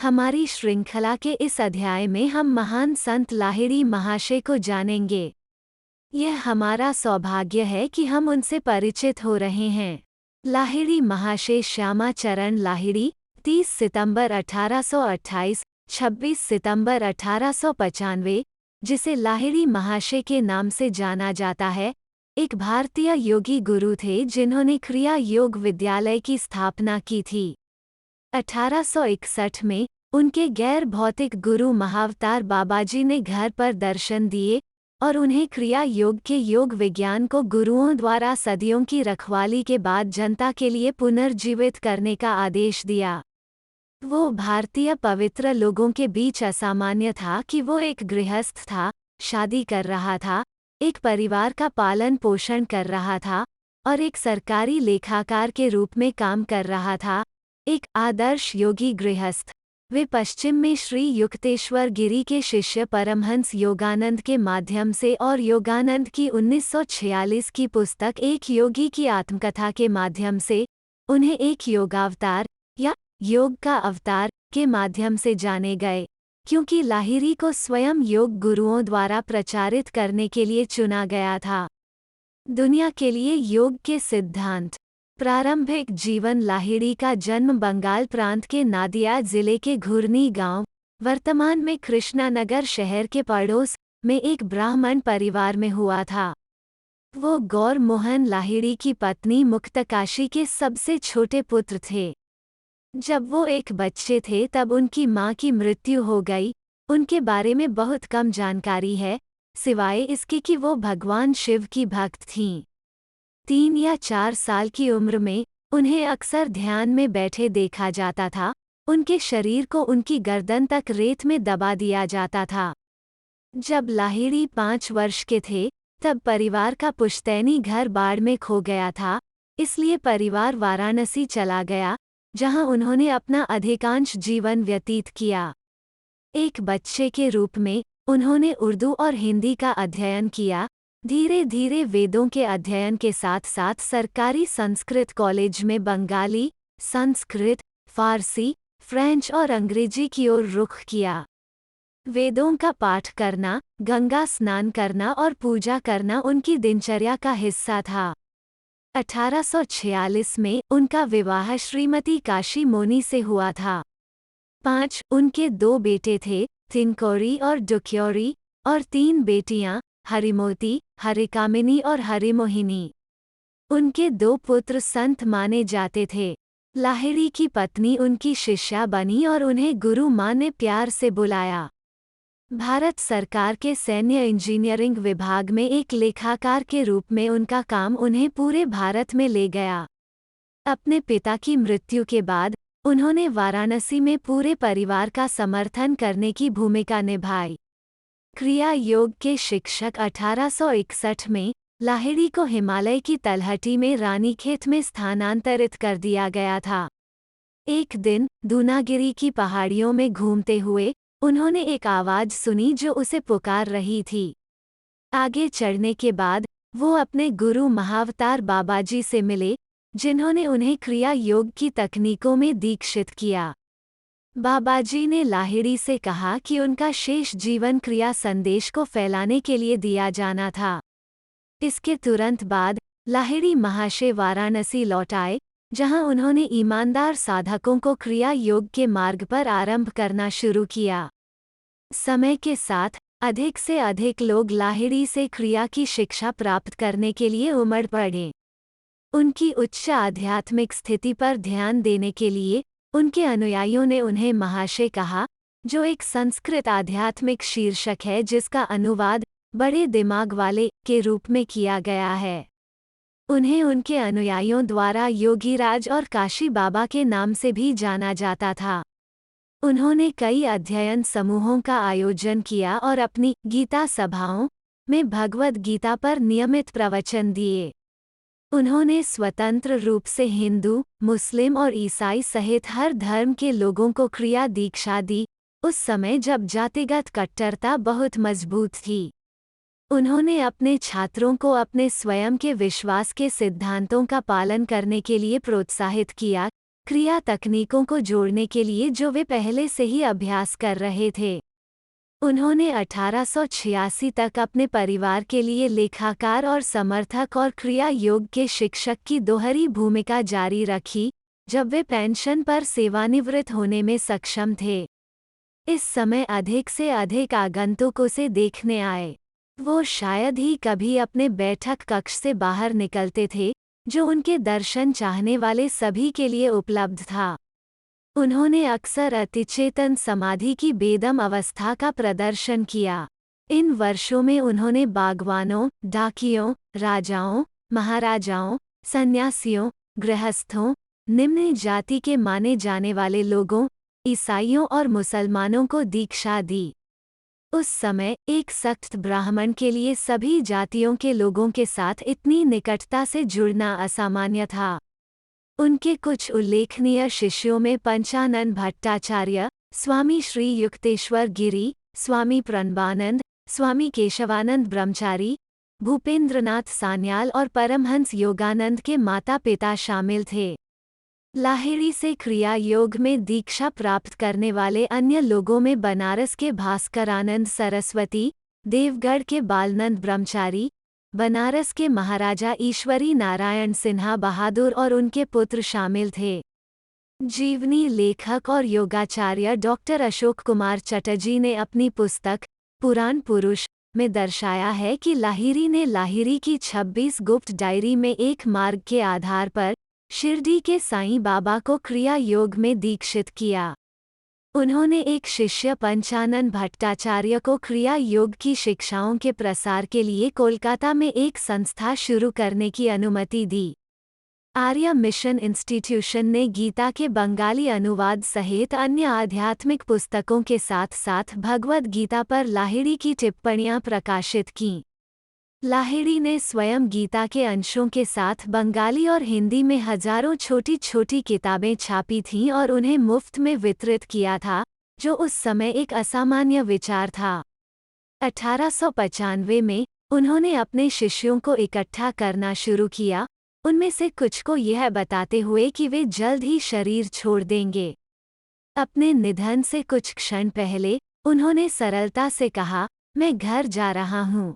हमारी श्रृंखला के इस अध्याय में हम महान संत लाहिड़ी महाशय को जानेंगे। यह हमारा सौभाग्य है कि हम उनसे परिचित हो रहे हैं। लाहिड़ी महाशय श्यामा चरण लाहिड़ी 30 सितंबर 1828, 26 सितंबर 1895, जिसे लाहिड़ी महाशय के नाम से जाना जाता है, एक भारतीय योगी गुरु थे जिन्होंने क्रिया योग विद्यालय की स्थापना की थी। 1861 में उनके गैर भौतिक गुरु महाअवतार बाबाजी ने घर पर दर्शन दिए और उन्हें क्रिया योग के योग विज्ञान को गुरुओं द्वारा सदियों की रखवाली के बाद जनता के लिए पुनर्जीवित करने का आदेश दिया। वो भारतीय पवित्र लोगों के बीच असामान्य था कि वो एक गृहस्थ था, शादी कर रहा था, एक परिवार का पालन पोषण कर रहा था और एक सरकारी लेखाकार के रूप में काम कर रहा था, एक आदर्श योगी गृहस्थ। वे पश्चिम में श्री युक्तेश्वर गिरी के शिष्य परमहंस योगानंद के माध्यम से और योगानंद की 1946 की पुस्तक एक योगी की आत्मकथा के माध्यम से उन्हें एक योगावतार या योग का अवतार के माध्यम से जाने गए, क्योंकि लाहिड़ी को स्वयं योग गुरुओं द्वारा प्रचारित करने के लिए चुना गया था। दुनिया के लिए योग के सिद्धांत। प्रारंभिक जीवन। लाहिड़ी का जन्म बंगाल प्रांत के नादिया जिले के घुरनी गांव, वर्तमान में कृष्णानगर शहर के पड़ोस में एक ब्राह्मण परिवार में हुआ था। वो गौर मोहन लाहिड़ी की पत्नी मुक्तकाशी के सबसे छोटे पुत्र थे। जब वो एक बच्चे थे तब उनकी मां की मृत्यु हो गई। उनके बारे में बहुत कम जानकारी है, सिवाय इसके कि वो भगवान शिव की भक्त थीं। 3 या 4 साल की उम्र में उन्हें अक्सर ध्यान में बैठे देखा जाता था। उनके शरीर को उनकी गर्दन तक रेत में दबा दिया जाता था। जब लाहिड़ी 5 वर्ष के थे तब परिवार का पुश्तैनी घर बाढ़ में खो गया था, इसलिए परिवार वाराणसी चला गया, जहां उन्होंने अपना अधिकांश जीवन व्यतीत किया। एक बच्चे के रूप में उन्होंने उर्दू और हिंदी का अध्ययन किया। धीरे धीरे वेदों के अध्ययन के साथ साथ सरकारी संस्कृत कॉलेज में बंगाली, संस्कृत, फारसी, फ्रेंच और अंग्रेजी की ओर रुख किया। वेदों का पाठ करना, गंगा स्नान करना और पूजा करना उनकी दिनचर्या का हिस्सा था। 1846 में उनका विवाह श्रीमती काशी मोनी से हुआ था। 5 उनके 2 बेटे थे, तिनकोरी और डुक्योरी, और 3 बेटियां, हरिमोती, हरिकामिनी और हरिमोहिनी। उनके 2 पुत्र संत माने जाते थे। लाहिड़ी की पत्नी उनकी शिष्या बनी और उन्हें गुरु मां ने प्यार से बुलाया। भारत सरकार के सैन्य इंजीनियरिंग विभाग में एक लेखाकार के रूप में उनका काम उन्हें पूरे भारत में ले गया। अपने पिता की मृत्यु के बाद उन्होंने वाराणसी में पूरे परिवार का समर्थन करने की भूमिका निभाई। क्रिया योग के शिक्षक। 1861 में लाहिड़ी को हिमालय की तलहटी में रानीखेत में स्थानांतरित कर दिया गया था। एक दिन दूनागिरी की पहाड़ियों में घूमते हुए उन्होंने एक आवाज सुनी जो उसे पुकार रही थी। आगे चढ़ने के बाद वो अपने गुरु महाअवतार बाबाजी से मिले, जिन्होंने उन्हें क्रिया योग की तकनीकों में दीक्षित किया। बाबाजी ने लाहिड़ी से कहा कि उनका शेष जीवन क्रिया संदेश को फैलाने के लिए दिया जाना था। इसके तुरंत बाद लाहिड़ी महाशय वाराणसी लौट आए, जहां उन्होंने ईमानदार साधकों को क्रिया योग के मार्ग पर आरंभ करना शुरू किया। समय के साथ अधिक से अधिक लोग लाहिड़ी से क्रिया की शिक्षा प्राप्त करने के लिए उमड़ पड़े। उनकी उच्च आध्यात्मिक स्थिति पर ध्यान देने के लिए उनके अनुयायियों ने उन्हें महाशय कहा, जो एक संस्कृत आध्यात्मिक शीर्षक है जिसका अनुवाद बड़े दिमाग वाले के रूप में किया गया है। उन्हें उनके अनुयायियों द्वारा योगीराज और काशी बाबा के नाम से भी जाना जाता था। उन्होंने कई अध्ययन समूहों का आयोजन किया और अपनी गीता सभाओं में भगवद गीता पर नियमित प्रवचन दिए। उन्होंने स्वतंत्र रूप से हिंदू, मुस्लिम और ईसाई सहित हर धर्म के लोगों को क्रिया दीक्षा दी, उस समय जब जातिगत कट्टरता बहुत मजबूत थी। उन्होंने अपने छात्रों को अपने स्वयं के विश्वास के सिद्धांतों का पालन करने के लिए प्रोत्साहित किया, क्रिया तकनीकों को जोड़ने के लिए जो वे पहले से ही अभ्यास कर रहे थे। उन्होंने 1886 तक अपने परिवार के लिए लेखाकार और समर्थक और क्रिया योग के शिक्षक की दोहरी भूमिका जारी रखी, जब वे पेंशन पर सेवानिवृत्त होने में सक्षम थे। इस समय अधिक से अधिक आगंतुक उसे देखने आए। वो शायद ही कभी अपने बैठक कक्ष से बाहर निकलते थे, जो उनके दर्शन चाहने वाले सभी के लिए उपलब्ध था। उन्होंने अक्सर अतिचेतन समाधि की बेदम अवस्था का प्रदर्शन किया। इन वर्षों में उन्होंने बागवानों, डाकियों, राजाओं, महाराजाओं, सन्यासियों, गृहस्थों, निम्न जाति के माने जाने वाले लोगों, ईसाइयों और मुसलमानों को दीक्षा दी। उस समय एक सख्त ब्राह्मण के लिए सभी जातियों के लोगों के साथ इतनी निकटता से जुड़ना असामान्य था। उनके कुछ उल्लेखनीय शिष्यों में पंचानन भट्टाचार्य, स्वामी श्री युक्तेश्वर गिरी, स्वामी प्रणबानंद, स्वामी केशवानंद ब्रह्मचारी, भूपेंद्रनाथ सान्याल और परमहंस योगानंद के माता पिता शामिल थे। लाहिड़ी से क्रिया योग में दीक्षा प्राप्त करने वाले अन्य लोगों में बनारस के भास्करानंद सरस्वती, देवगढ़ के बालनंद ब्रह्मचारी, बनारस के महाराजा ईश्वरी नारायण सिन्हा बहादुर और उनके पुत्र शामिल थे। जीवनी लेखक और योगाचार्य डॉक्टर अशोक कुमार चटर्जी ने अपनी पुस्तक पुराण पुरुष में दर्शाया है कि लाहिरी ने लाहिरी की 26 गुप्त डायरी में एक मार्ग के आधार पर शिरडी के साईं बाबा को क्रिया योग में दीक्षित किया। उन्होंने एक शिष्य पंचानन भट्टाचार्य को क्रिया योग की शिक्षाओं के प्रसार के लिए कोलकाता में एक संस्था शुरू करने की अनुमति दी। आर्य मिशन इंस्टीट्यूशन ने गीता के बंगाली अनुवाद सहित अन्य आध्यात्मिक पुस्तकों के साथ साथ भगवद गीता पर लाहिड़ी की टिप्पणियां प्रकाशित कीं। लाहिड़ी ने स्वयं गीता के अंशों के साथ बंगाली और हिंदी में हजारों छोटी छोटी किताबें छापी थीं और उन्हें मुफ्त में वितरित किया था, जो उस समय एक असामान्य विचार था। 1895 में उन्होंने अपने शिष्यों को इकट्ठा करना शुरू किया, उनमें से कुछ को यह बताते हुए कि वे जल्द ही शरीर छोड़ देंगे। अपने निधन से कुछ क्षण पहले उन्होंने सरलता से कहा, मैं घर जा रहा हूँ,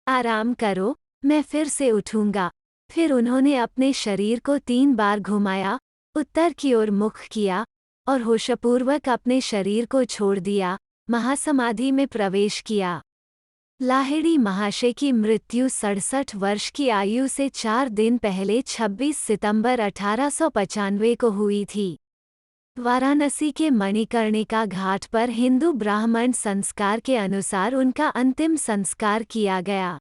आराम करो, मैं फिर से उठूंगा। फिर उन्होंने अपने शरीर को 3 बार घुमाया, उत्तर की ओर मुख किया और होशपूर्वक अपने शरीर को छोड़ दिया, महासमाधि में प्रवेश किया। लाहिड़ी महाशय की मृत्यु 67 वर्ष की आयु से 4 दिन पहले 26 सितंबर 1895 को हुई थी। वाराणसी के मणिकर्णिका घाट पर हिंदू ब्राह्मण संस्कार के अनुसार उनका अंतिम संस्कार किया गया।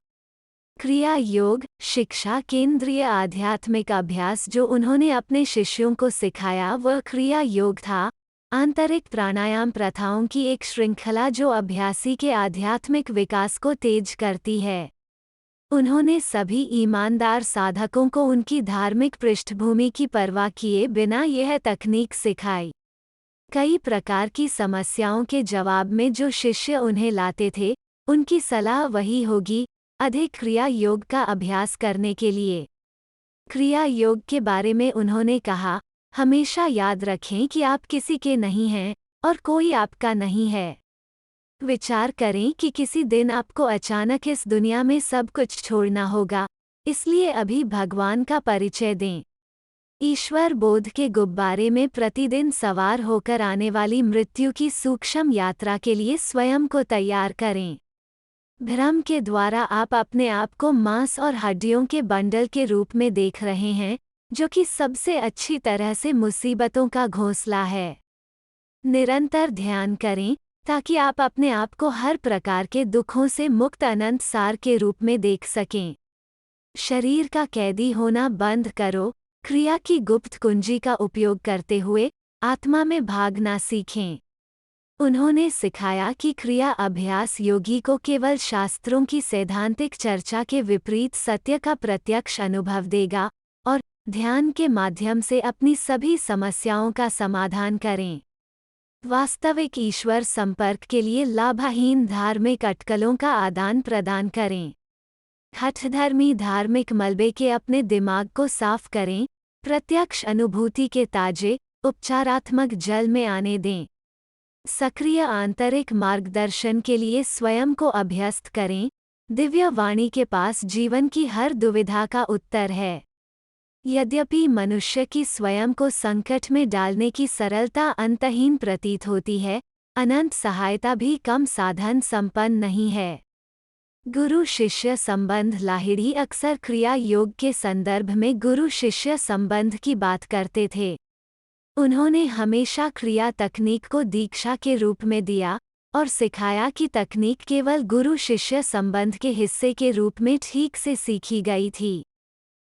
क्रिया योग शिक्षा केंद्रीय आध्यात्मिक अभ्यास जो उन्होंने अपने शिष्यों को सिखाया वह क्रिया योग था, आंतरिक प्राणायाम प्रथाओं की एक श्रृंखला जो अभ्यासी के आध्यात्मिक विकास को तेज करती है। उन्होंने सभी ईमानदार साधकों को उनकी धार्मिक पृष्ठभूमि की परवाह किए बिना यह तकनीक सिखाई। कई प्रकार की समस्याओं के जवाब में जो शिष्य उन्हें लाते थे, उनकी सलाह वही होगी, अधिक क्रिया योग का अभ्यास करने के लिए। क्रिया योग के बारे में उन्होंने कहा, हमेशा याद रखें कि आप किसी के नहीं हैं और कोई आपका नहीं है। विचार करें कि किसी दिन आपको अचानक इस दुनिया में सब कुछ छोड़ना होगा, इसलिए अभी भगवान का परिचय दें। ईश्वर बोध के गुब्बारे में प्रतिदिन सवार होकर आने वाली मृत्यु की सूक्ष्म यात्रा के लिए स्वयं को तैयार करें। भ्रम के द्वारा आप अपने आप को मांस और हड्डियों के बंडल के रूप में देख रहे हैं, जो कि सबसे अच्छी तरह से मुसीबतों का घोंसला है। निरंतर ध्यान करें ताकि आप अपने आप को हर प्रकार के दुखों से मुक्त अनंत सार के रूप में देख सकें। शरीर का कैदी होना बंद करो, क्रिया की गुप्त कुंजी का उपयोग करते हुए आत्मा में भागना सीखें। उन्होंने सिखाया कि क्रिया अभ्यास योगी को केवल शास्त्रों की सैद्धांतिक चर्चा के विपरीत सत्य का प्रत्यक्ष अनुभव देगा और ध्यान के माध्यम से अपनी सभी समस्याओं का समाधान करें। वास्तविक ईश्वर संपर्क के लिए लाभहीन धार्मिक अटकलों का आदान प्रदान करें। हठधर्मी धार्मिक मलबे के अपने दिमाग को साफ करें, प्रत्यक्ष अनुभूति के ताजे, उपचारात्मक जल में आने दें। सक्रिय आंतरिक मार्गदर्शन के लिए स्वयं को अभ्यस्त करें। दिव्य वाणी के पास जीवन की हर दुविधा का उत्तर है। यद्यपि मनुष्य की स्वयं को संकट में डालने की सरलता अंतहीन प्रतीत होती है, अनंत सहायता भी कम साधन संपन्न नहीं है। गुरु शिष्य संबंध। लाहिड़ी अक्सर क्रिया योग के संदर्भ में गुरु शिष्य संबंध की बात करते थे। उन्होंने हमेशा क्रिया तकनीक को दीक्षा के रूप में दिया और सिखाया कि तकनीक केवल गुरु शिष्य संबंध के हिस्से के रूप में ठीक से सीखी गई थी।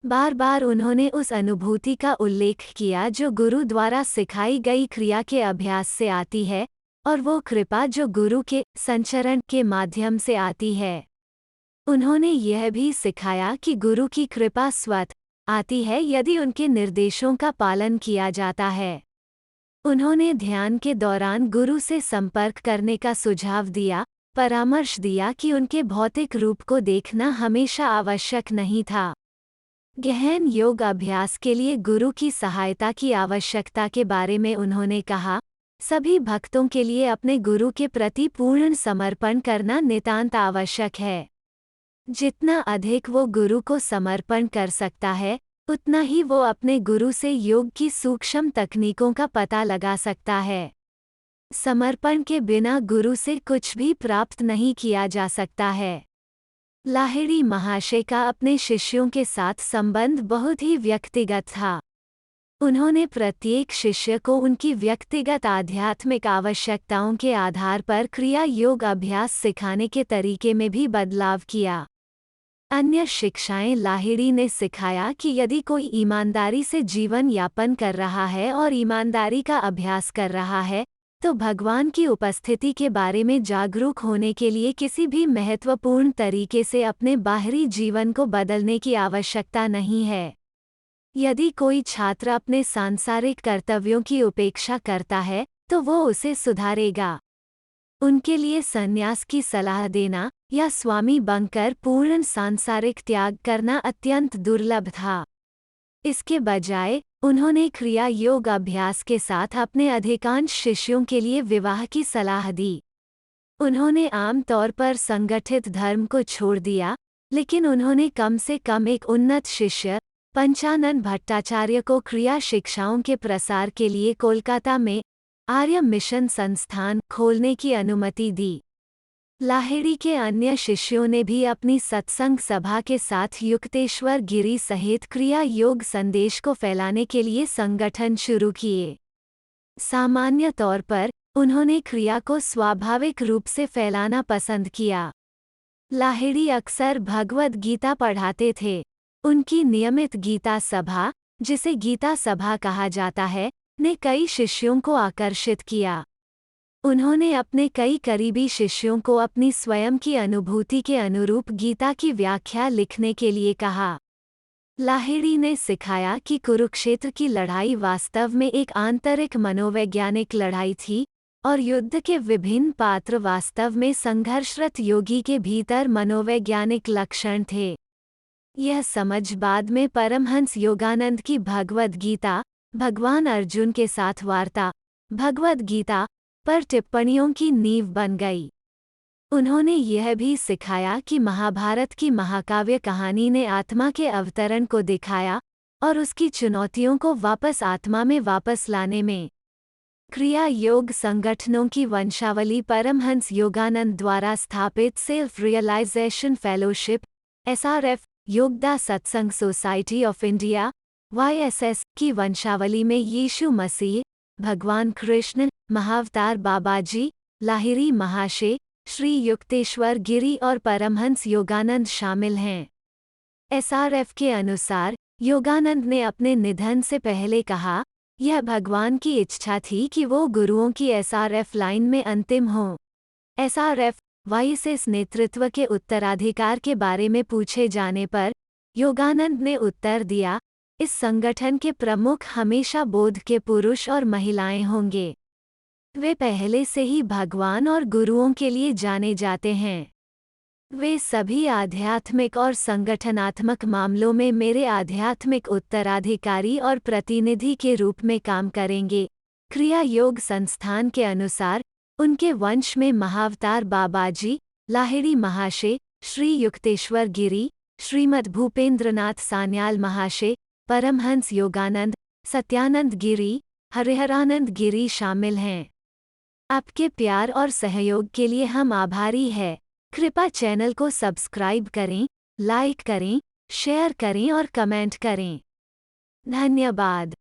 बार बार उन्होंने उस अनुभूति का उल्लेख किया जो गुरु द्वारा सिखाई गई क्रिया के अभ्यास से आती है, और वो कृपा जो गुरु के संचरण के माध्यम से आती है। उन्होंने यह भी सिखाया कि गुरु की कृपा स्वतः आती है यदि उनके निर्देशों का पालन किया जाता है। उन्होंने ध्यान के दौरान गुरु से संपर्क करने का सुझाव दिया, परामर्श दिया कि उनके भौतिक रूप को देखना हमेशा आवश्यक नहीं था। गहन योग अभ्यास के लिए गुरु की सहायता की आवश्यकता के बारे में उन्होंने कहा, सभी भक्तों के लिए अपने गुरु के प्रति पूर्ण समर्पण करना नितांत आवश्यक है। जितना अधिक वो गुरु को समर्पण कर सकता है, उतना ही वो अपने गुरु से योग की सूक्ष्म तकनीकों का पता लगा सकता है। समर्पण के बिना गुरु से कुछ भी प्राप्त नहीं किया जा सकता है। लाहिड़ी महाशय का अपने शिष्यों के साथ संबंध बहुत ही व्यक्तिगत था। उन्होंने प्रत्येक शिष्य को उनकी व्यक्तिगत आध्यात्मिक आवश्यकताओं के आधार पर क्रिया योग अभ्यास सिखाने के तरीके में भी बदलाव किया। अन्य शिक्षाएं। लाहिड़ी ने सिखाया कि यदि कोई ईमानदारी से जीवन यापन कर रहा है और ईमानदारी का अभ्यास कर रहा है, तो भगवान की उपस्थिति के बारे में जागरूक होने के लिए किसी भी महत्वपूर्ण तरीके से अपने बाहरी जीवन को बदलने की आवश्यकता नहीं है। यदि कोई छात्र अपने सांसारिक कर्तव्यों की उपेक्षा करता है, तो वो उसे सुधारेगा। उनके लिए संन्यास की सलाह देना या स्वामी बनकर पूर्ण सांसारिक त्याग करना अत्यंत दुर्लभ था। इसके बजाय उन्होंने क्रिया योग अभ्यास के साथ अपने अधिकांश शिष्यों के लिए विवाह की सलाह दी। उन्होंने आम तौर पर संगठित धर्म को छोड़ दिया, लेकिन उन्होंने कम से कम एक उन्नत शिष्य पंचानन भट्टाचार्य को क्रिया शिक्षाओं के प्रसार के लिए कोलकाता में आर्य मिशन संस्थान खोलने की अनुमति दी। लाहिड़ी के अन्य शिष्यों ने भी अपनी सत्संग सभा के साथ युक्तेश्वर गिरी सहित क्रिया योग संदेश को फैलाने के लिए संगठन शुरू किए। सामान्य तौर पर उन्होंने क्रिया को स्वाभाविक रूप से फैलाना पसंद किया। लाहिड़ी अक्सर भगवद गीता पढ़ाते थे। उनकी नियमित गीता सभा, जिसे गीता सभा कहा जाता है, ने कई शिष्यों को आकर्षित किया। उन्होंने अपने कई करीबी शिष्यों को अपनी स्वयं की अनुभूति के अनुरूप गीता की व्याख्या लिखने के लिए कहा। लाहिड़ी ने सिखाया कि कुरुक्षेत्र की लड़ाई वास्तव में एक आंतरिक मनोवैज्ञानिक लड़ाई थी, और युद्ध के विभिन्न पात्र वास्तव में संघर्षरत योगी के भीतर मनोवैज्ञानिक लक्षण थे। यह समझ बाद में परमहंस योगानंद की भगवद गीता, भगवान अर्जुन के साथ वार्ता, भगवद गीता पर टिप्पणियों की नींव बन गई। उन्होंने यह भी सिखाया कि महाभारत की महाकाव्य कहानी ने आत्मा के अवतरण को दिखाया और उसकी चुनौतियों को वापस आत्मा में वापस लाने में क्रिया योग संगठनों की वंशावली परमहंस योगानंद द्वारा स्थापित self realization fellowship SRF, Yogoda Satsanga society of India YSS की वंशावली में यीशु मसीह, भगवान कृष्ण, महाअवतार बाबाजी, लाहिड़ी महाशय, श्री युक्तेश्वर गिरी और परमहंस योगानंद शामिल हैं। SRF के अनुसार योगानंद ने अपने निधन से पहले कहा, यह भगवान की इच्छा थी कि वो गुरुओं की SRF लाइन में अंतिम हों। SRF YSS नेतृत्व के उत्तराधिकार के बारे में पूछे जाने पर योगानंद ने उत्तर दिया, इस संगठन के प्रमुख हमेशा बोध के पुरुष और महिलाएं होंगे। वे पहले से ही भगवान और गुरुओं के लिए जाने जाते हैं। वे सभी आध्यात्मिक और संगठनात्मक मामलों में मेरे आध्यात्मिक उत्तराधिकारी और प्रतिनिधि के रूप में काम करेंगे। क्रिया योग संस्थान के अनुसार उनके वंश में महाअवतार बाबाजी, लाहिड़ी महाशय, श्री युक्तेश्वर गिरी, श्रीमद् भूपेंद्रनाथ सान्याल महाशय, परमहंस योगानंद, सत्यानंद गिरी, हरिहरानंद गिरी शामिल हैं। आपके प्यार और सहयोग के लिए हम आभारी हैं। कृपया चैनल को सब्सक्राइब करें, लाइक करें, शेयर करें और कमेंट करें। धन्यवाद।